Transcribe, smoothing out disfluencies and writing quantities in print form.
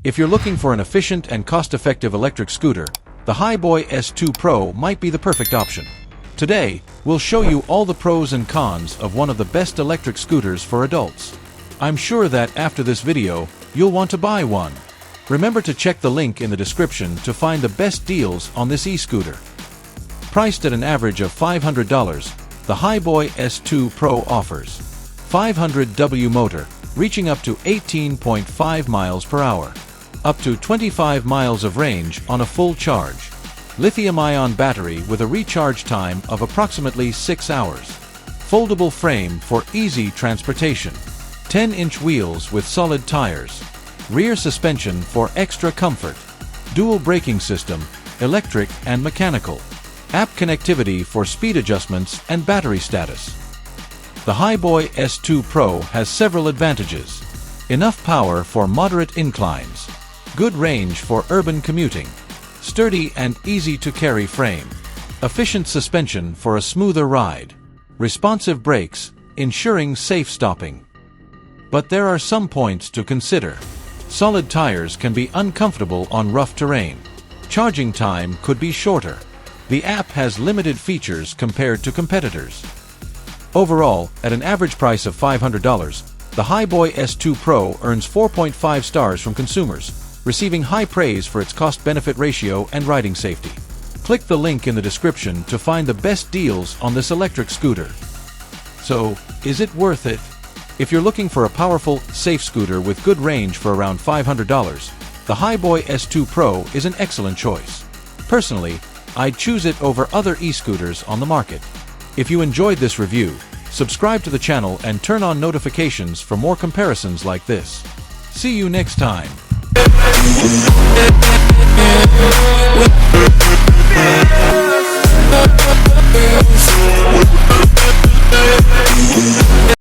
If you're looking for an efficient and cost-effective electric scooter, the Hiboy S2 Pro might be the perfect option. Today, we'll show you all the pros and cons of one of the best electric scooters for adults. I'm sure that after this video, you'll want to buy one. Remember to check the link in the description to find the best deals on this e-scooter. Priced at an average of $500, the Hiboy S2 Pro offers 500W motor, reaching up to 18.5 miles per hour, up to 25 miles of range on a full charge, lithium-ion battery with a recharge time of approximately 6 hours, foldable frame for easy transportation, 10-inch wheels with solid tires, rear suspension for extra comfort, dual braking system, electric and mechanical, app connectivity for speed adjustments and battery status. The Hiboy S2 Pro has several advantages: enough power for moderate inclines, good range for urban commuting, sturdy and easy-to-carry frame, efficient suspension for a smoother ride, responsive brakes, ensuring safe stopping. But there are some points to consider. Solid tires can be uncomfortable on rough terrain. Charging time could be shorter. The app has limited features compared to competitors. Overall, at an average price of $500, the Hiboy S2 Pro earns 4.5 stars from consumers, receiving high praise for its cost-benefit ratio and riding safety. Click the link in the description to find the best deals on this electric scooter. So, is it worth it? If you're looking for a powerful, safe scooter with good range for around $500, the Hiboy S2 Pro is an excellent choice. Personally, I'd choose it over other e-scooters on the market. If you enjoyed this review, subscribe to the channel and turn on notifications for more comparisons like this. See you next time.